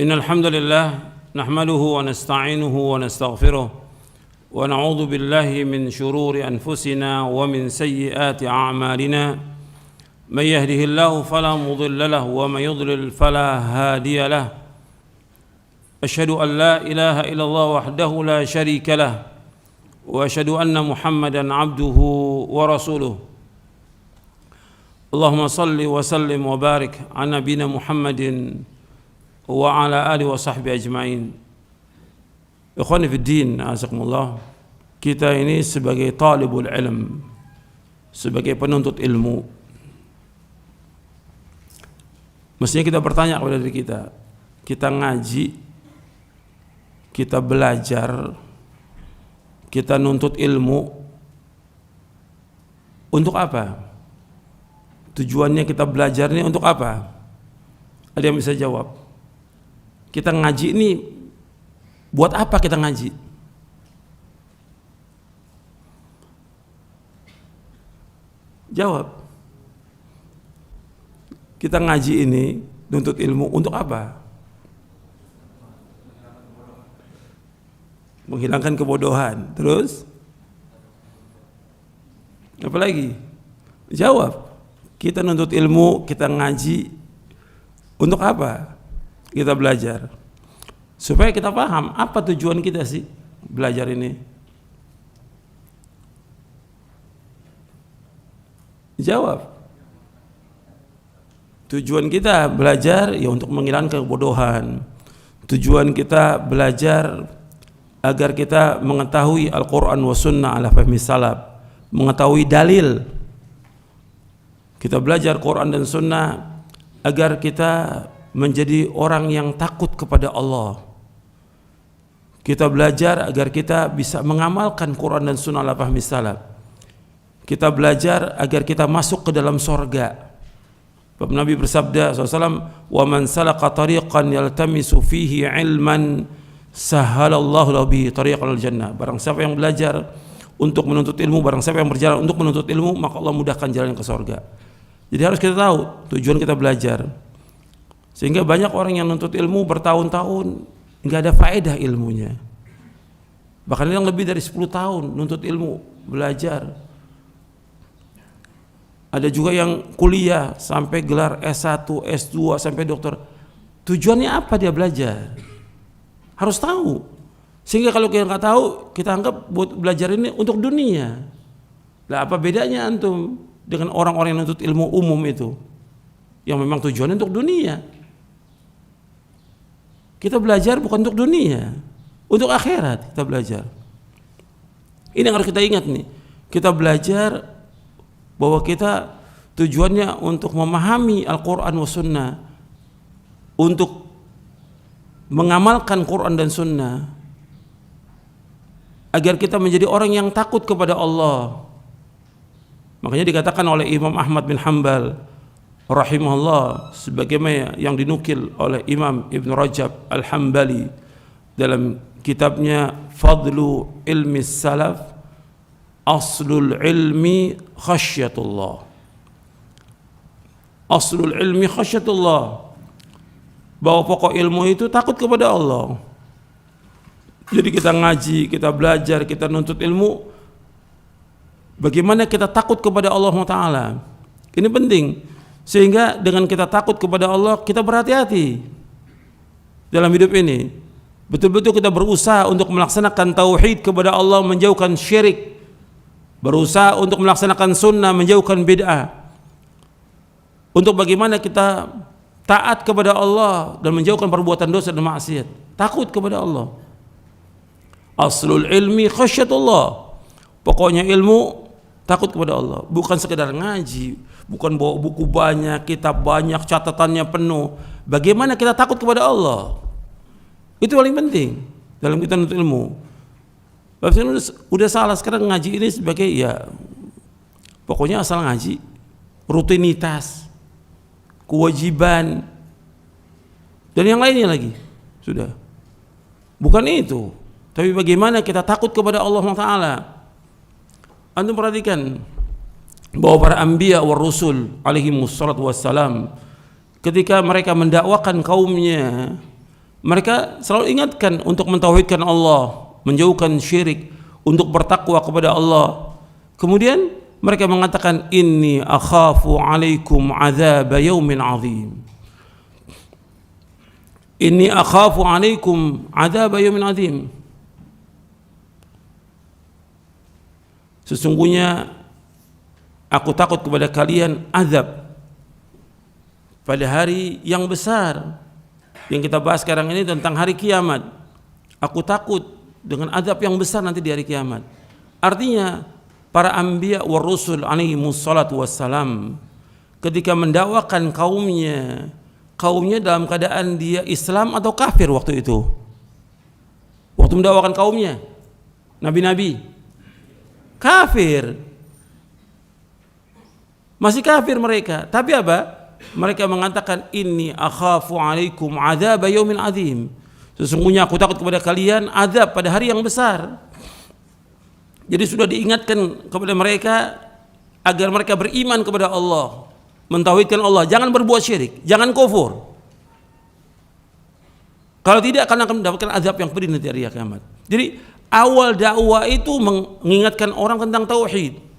إن الحمد لله نحمده ونستعينه ونستغفره ونعوذ بالله من شرور أنفسنا ومن سيئات أعمالنا من يهده الله فلا مضل له ومن يضلل فلا هادي له أشهد أن لا إله إلا الله وحده لا شريك له وأشهد أن محمدا عبده ورسوله اللهم صل وسلم وبارك على نبينا محمد وعلى آله وصحبه أجمعين. Ikhwani fi din, azakumullah. Kita ini sebagai talibul ilm, sebagai penuntut ilmu, mestinya kita bertanya kepada diri kita. Kita ngaji, kita belajar, kita nuntut ilmu untuk apa? Tujuannya kita belajar ini untuk apa? Ada yang bisa jawab? Kita ngaji ini buat apa kita ngaji? Jawab. Kita ngaji ini nuntut ilmu untuk apa? Menghilangkan kebodohan. Terus? Apa lagi? Jawab. Kita nuntut ilmu, kita ngaji untuk apa? Kita belajar supaya kita paham apa tujuan kita sih belajar ini. Jawab. Tujuan kita belajar ya untuk menghilangkan kebodohan. Tujuan kita belajar agar kita mengetahui Al-Quran wa Sunnah ala fahmi salaf, mengetahui dalil. Kita belajar Quran dan Sunnah agar kita menjadi orang yang takut kepada Allah. Kita belajar agar kita bisa mengamalkan Quran dan Sunnah ala fahmi salaf. Kita belajar agar kita masuk ke dalam sorga. Nabi bersabda SAW, "Wa man salaka tariqan yaltamisu fihi ilman, sahhalallahu lahu bihi tariqal jannah." Barang siapa yang belajar untuk menuntut ilmu, barang siapa yang berjalan untuk menuntut ilmu, maka Allah mudahkan jalan ke sorga. Jadi harus kita tahu tujuan kita belajar. Sehingga banyak orang yang nuntut ilmu bertahun-tahun nggak ada faedah ilmunya. Bahkan yang lebih dari 10 tahun nuntut ilmu, belajar. Ada juga yang kuliah sampai gelar S1, S2 sampai dokter. Tujuannya apa dia belajar? Harus tahu. Sehingga kalau kita nggak tahu, kita anggap buat belajar ini untuk dunia. Lah apa bedanya antum dengan orang-orang yang nuntut ilmu umum itu? Yang memang tujuannya untuk dunia. Kita belajar bukan untuk dunia, untuk akhirat kita belajar. Ini yang harus kita ingat nih. Kita belajar bahwa kita tujuannya untuk memahami Al-Quran wa Sunnah, untuk mengamalkan Quran dan Sunnah, agar kita menjadi orang yang takut kepada Allah. Makanya dikatakan oleh Imam Ahmad bin Hanbal rahimahullah, sebagaimana yang dinukil oleh Imam Ibn Rajab Al-Hambali dalam kitabnya Fadlu Ilmi Salaf, Aslul Ilmi Khasyatullah. Aslul Ilmi Khasyatullah, bahwa pokok ilmu itu takut kepada Allah. Jadi kita ngaji, kita belajar, kita nuntut ilmu, bagaimana kita takut kepada Allah Ta'ala. Ini penting. Sehingga dengan kita takut kepada Allah, kita berhati-hati dalam hidup ini. Betul-betul kita berusaha untuk melaksanakan tauhid kepada Allah, menjauhkan syirik. Berusaha untuk melaksanakan sunnah, menjauhkan bid'ah. Untuk bagaimana kita taat kepada Allah dan menjauhkan perbuatan dosa dan maksiat. Takut kepada Allah. Aslul ilmi khasyatullah. Pokoknya ilmu takut kepada Allah. Bukan sekedar ngaji, bukan bawa buku banyak, kitab banyak, catatannya penuh. Bagaimana kita takut kepada Allah? Itu paling penting dalam kita menuntut ilmu. Udah salah sekarang ngaji ini sebagai ya pokoknya asal ngaji, rutinitas, kewajiban, dan yang lainnya lagi. Sudah. Bukan itu. Tapi bagaimana kita takut kepada Allah Ta'ala. Antum perhatikan bahwa para anbiya wa rusul alaihi wassalatu wassalam, ketika mereka mendakwakan kaumnya, Mereka selalu ingatkan untuk mentauhidkan Allah, menjauhkan syirik, untuk bertakwa kepada Allah. Kemudian mereka mengatakan, inni akhafu alaikum azab yaumin azim. Inni akhafu alaikum azab yaumin azim. Sesungguhnya aku takut kepada kalian azab pada hari yang besar. Yang kita bahas sekarang ini tentang hari kiamat. Aku takut dengan azab yang besar nanti di hari kiamat. Artinya para anbiya war rusul alaihimus salatu wassalam ketika mendakwakan kaumnya dalam keadaan dia Islam atau kafir waktu itu. Waktu mendakwakan kaumnya, nabi-nabi kafir. Masih kafir mereka, tapi apa? Mereka mengatakan, inni akhafu alaikum adzab yaumin azim. Sesungguhnya aku takut kepada kalian azab pada hari yang besar. Jadi sudah diingatkan kepada mereka agar mereka beriman kepada Allah, mentauhidkan Allah, jangan berbuat syirik, jangan kufur. Kalau tidak akan mendapatkan azab yang pedih nanti hari kiamat. Jadi awal dakwah itu mengingatkan orang tentang tauhid.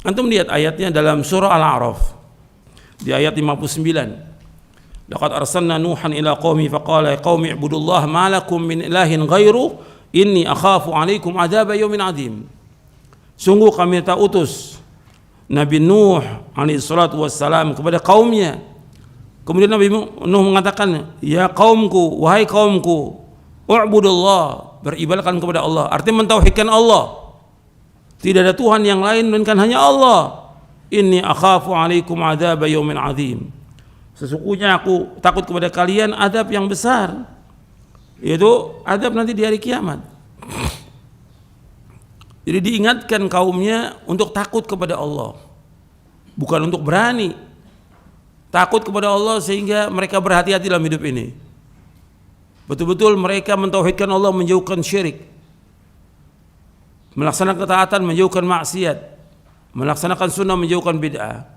Antum lihat ayatnya dalam surah Al-A'raf di ayat 59. Laqad arsalna Nuhan ila qaumi faqala ya qaumi ibudullaha ma lakum min ilahin ghairu inni akhafu alaikum adzab yaumin azim. Sungguh kami telah utus Nabi Nuh alaihi salatu wassalam kepada kaumnya. Kemudian Nabi Nuh mengatakan, ya kaumku, wahai kaumku, u'budullah, beribadahkan kepada Allah, artinya mentauhidkan Allah. Tidak ada Tuhan yang lain melainkan hanya Allah. Inni akhafu alaikum adzab yaumin azim. Sesungguhnya aku takut kepada kalian azab yang besar, yaitu azab nanti di hari kiamat. Jadi diingatkan kaumnya untuk takut kepada Allah, bukan untuk berani. Takut kepada Allah sehingga mereka berhati-hati dalam hidup ini. Betul-betul mereka mentauhidkan Allah, menjauhkan syirik, melaksanakan ketaatan, menjauhkan maksiat, melaksanakan sunnah, menjauhkan bid'ah.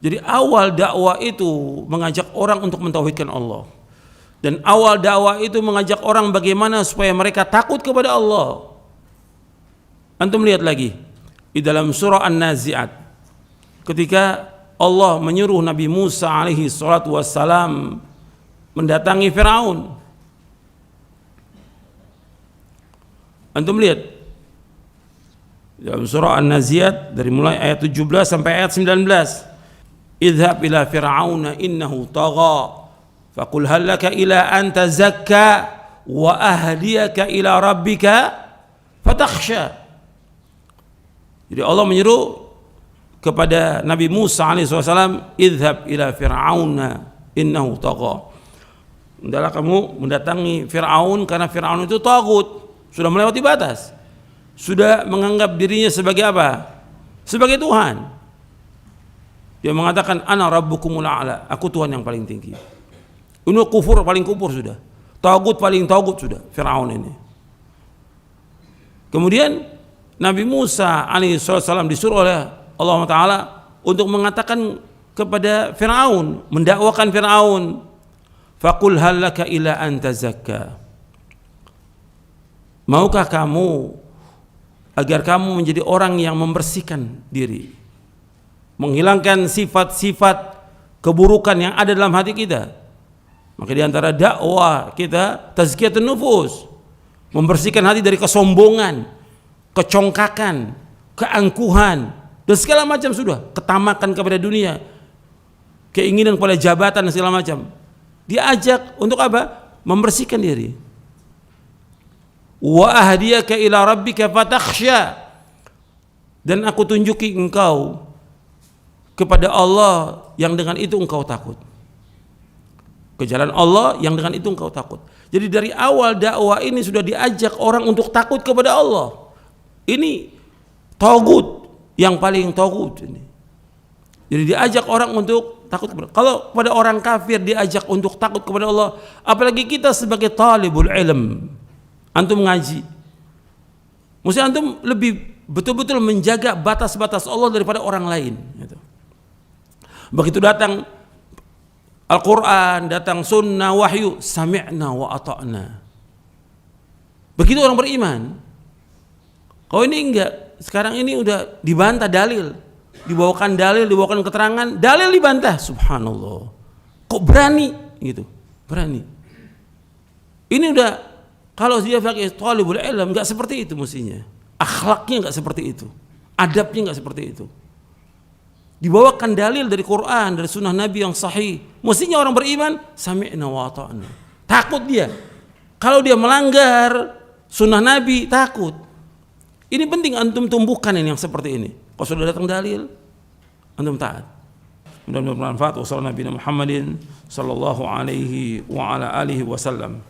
Jadi awal dakwah itu mengajak orang untuk mentauhidkan Allah. Dan awal dakwah itu mengajak orang bagaimana supaya mereka takut kepada Allah. Antum lihat lagi di dalam surah An-Nazi'at ketika Allah menyuruh Nabi Musa alaihi salatu wassalam mendatangi Firaun. Antum lihat dalam surah An-Nazi'at dari mulai ayat 17 sampai ayat 19. Idhab ila fir'auna innahu tagha faqul hal laka ila an tazakka wa ahdiyaka ila rabbika fatakhsha. Jadi Allah menyeru kepada Nabi Musa alaihi wasallam, idhab ila fir'auna innahu tagha. Hendaklah kamu mendatangi Firaun karena Firaun itu tagut, sudah melewati batas. Sudah menganggap dirinya sebagai apa? Sebagai Tuhan. Dia mengatakan ana rabbukumul a'la, aku Tuhan yang paling tinggi. Ini kufur paling kufur sudah. Tagut paling tagut sudah Firaun ini. Kemudian Nabi Musa alaihi salam disuruh oleh Allah Taala untuk mengatakan kepada Firaun, mendakwakan Firaun, faqul hal laka ila an tazakka. Maukah kamu agar kamu menjadi orang yang membersihkan diri, menghilangkan sifat-sifat keburukan yang ada dalam hati kita. Maka di antara dakwah kita tazkiyatun nufus, membersihkan hati dari kesombongan, kecongkakan, keangkuhan, dan segala macam sudah, ketamakan kepada dunia, keinginan kepada jabatan dan segala macam. Diajak untuk apa? Membersihkan diri. Wa ahdiyaka ila rabbika fatakhsha, dan aku tunjuki engkau kepada Allah yang dengan itu engkau takut, ke jalan Allah yang dengan itu engkau takut. Jadi dari awal dakwah ini sudah diajak orang untuk takut kepada Allah. Ini tagut yang paling tagut ini. Jadi diajak orang untuk takut kepada. Kalau kepada orang kafir diajak untuk takut kepada Allah, apalagi kita sebagai talibul ilm, antum ngaji, mesti antum lebih betul-betul menjaga batas-batas Allah daripada orang lain. Begitu datang Al-Quran, datang sunnah, wahyu, sami'na wa ata'na. Begitu orang beriman. Kalau ini enggak, sekarang ini udah dibantah dalil, dibawakan dalil, dibawakan keterangan, dalil dibantah. Subhanallah, kok berani gitu, berani. Ini udah, kalau dia pakai thalibul ilm, enggak seperti itu mestinya. Akhlaknya enggak seperti itu, adabnya enggak seperti itu. Dibawakan dalil dari Quran, dari sunnah Nabi yang sahih. Mestinya orang beriman, sami'na wa ata'na. Takut dia. Kalau dia melanggar sunnah Nabi, takut. Ini penting antum tumbuhkan ini yang seperti ini. Kalau sudah datang dalil, antum taat. Mudah-mudahan bermanfaat. Wassalamualaikum warahmatullahi wabarakatuh. Sallallahu alaihi wa ala alihi wasallam.